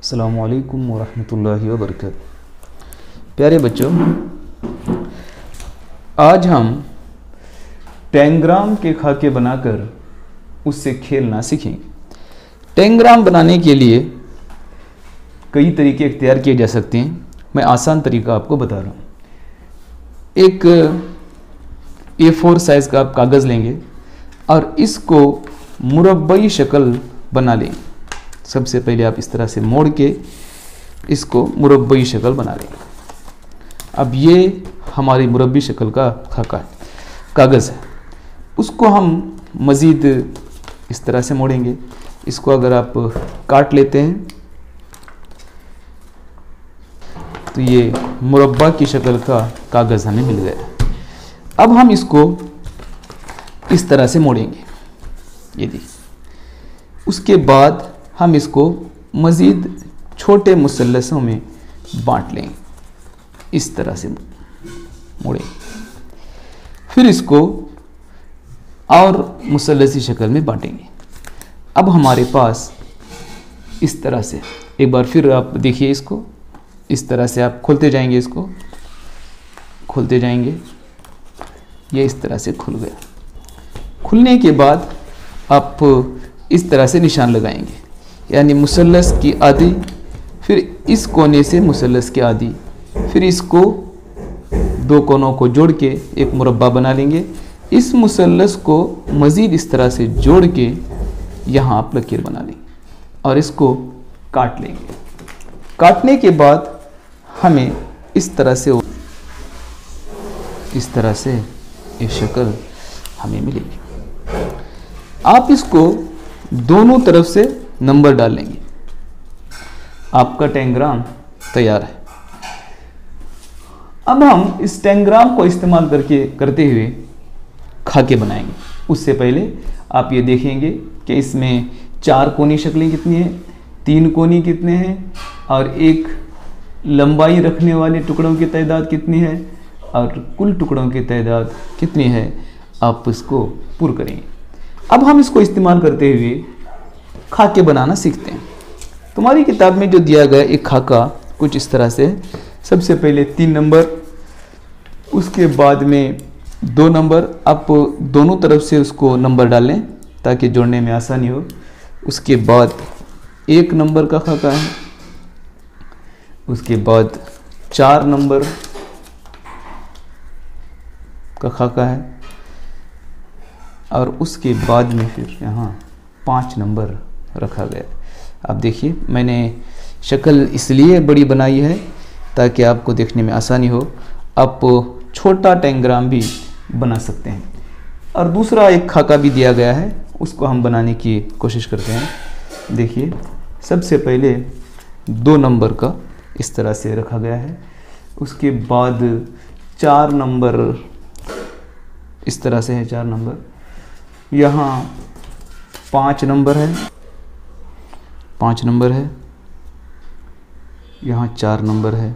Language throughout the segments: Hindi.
अस्सलामु अलैकुम वरहमतुल्लाहि वबरकातुहू। प्यारे बच्चों, आज हम टैंग्राम के खाके बनाकर उससे खेलना सीखेंगे। टैंग्राम बनाने के लिए कई तरीके इख्तियार किए जा सकते हैं। मैं आसान तरीका आपको बता रहा हूँ। एक A4 साइज़ का आप कागज़ लेंगे और इसको मुरब्बई शक्ल बना लेंगे। सबसे पहले आप इस तरह से मोड़ के इसको मुरब्बई शक्ल बना लेंगे। अब ये हमारी मुरब्बी शक्ल का खाका है, कागज़ है। उसको हम मज़ीद इस तरह से मोड़ेंगे। इसको अगर आप काट लेते हैं तो ये मुरब्बा की शक्ल का कागज़ हमें मिल गया। अब हम इसको इस तरह से मोड़ेंगे, ये देखिए। उसके बाद हम इसको मज़ीद छोटे मुसल्लसों में बांट लेंगे, इस तरह से मोड़ेंगे। फिर इसको और मुसल्लसी शक्ल में बांटेंगे। अब हमारे पास इस तरह से, एक बार फिर आप देखिए, इसको इस तरह से आप खोलते जाएंगे, इसको खोलते जाएंगे, ये इस तरह से खुल गया। खुलने के बाद आप इस तरह से निशान लगाएंगे, यानी मुसल्लस की आधी, फिर इस कोने से मुसल्लस की आधी, फिर इसको दो कोनों को जोड़ के एक मुरब्बा बना लेंगे। इस मुसल्लस को मज़ीद इस तरह से जोड़ के यहाँ आप लकीर बना लेंगे और इसको काट लेंगे। काटने के बाद हमें इस तरह से ये शक्ल हमें मिलेगी। आप इसको दोनों तरफ से नंबर डाल लेंगे, आपका टैंग्राम तैयार है। अब हम इस टैंग्राम को इस्तेमाल करते हुए खाके बनाएंगे। उससे पहले आप ये देखेंगे कि इसमें 4 कोनी शक्लें कितनी हैं, 3 कोनी कितने हैं, और एक लंबाई रखने वाले टुकड़ों की तादाद कितनी है, और कुल टुकड़ों की तादाद कितनी है, आप इसको पूरा करेंगे। अब हम इसको इस्तेमाल करते हुए खाके बनाना सीखते हैं। तुम्हारी किताब में जो दिया गया एक खाका कुछ इस तरह से, सबसे पहले 3 नंबर, उसके बाद में 2 नंबर। आप दोनों तरफ से उसको नंबर डाल लें ताकि जोड़ने में आसानी हो। उसके बाद 1 नंबर का खाका है, उसके बाद 4 नंबर का खाका है, और उसके बाद में फिर यहाँ 5 नंबर रखा गया। आप देखिए, मैंने शक्ल इसलिए बड़ी बनाई है ताकि आपको देखने में आसानी हो। आप छोटा टैंग्राम भी बना सकते हैं। और दूसरा एक खाका भी दिया गया है, उसको हम बनाने की कोशिश करते हैं। देखिए, सबसे पहले 2 नंबर का इस तरह से रखा गया है, उसके बाद 4 नंबर इस तरह से है, 4 नंबर, यहाँ 5 नंबर है, 5 नंबर है, यहाँ 4 नंबर है,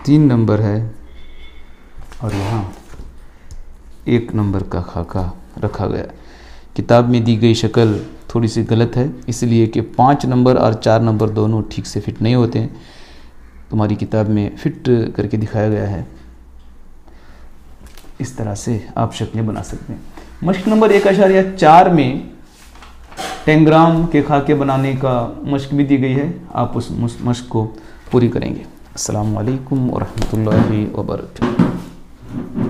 तीन नंबर है, और यहाँ 1 नंबर का खाका रखा गया। किताब में दी गई शक्ल थोड़ी सी गलत है, इसलिए कि 5 नंबर और 4 नंबर दोनों ठीक से फिट नहीं होते हैं। तुम्हारी किताब में फिट करके दिखाया गया है। इस तरह से आप शक्लें बना सकते हैं। मश्क नंबर 1.4 में टैंग्राम के खाके बनाने का मश्क भी दी गई है। आप उस मश्क को पूरी करेंगे। अस्सलामु अलैकुम वरहमतुल्लाहि वबरकातुहू।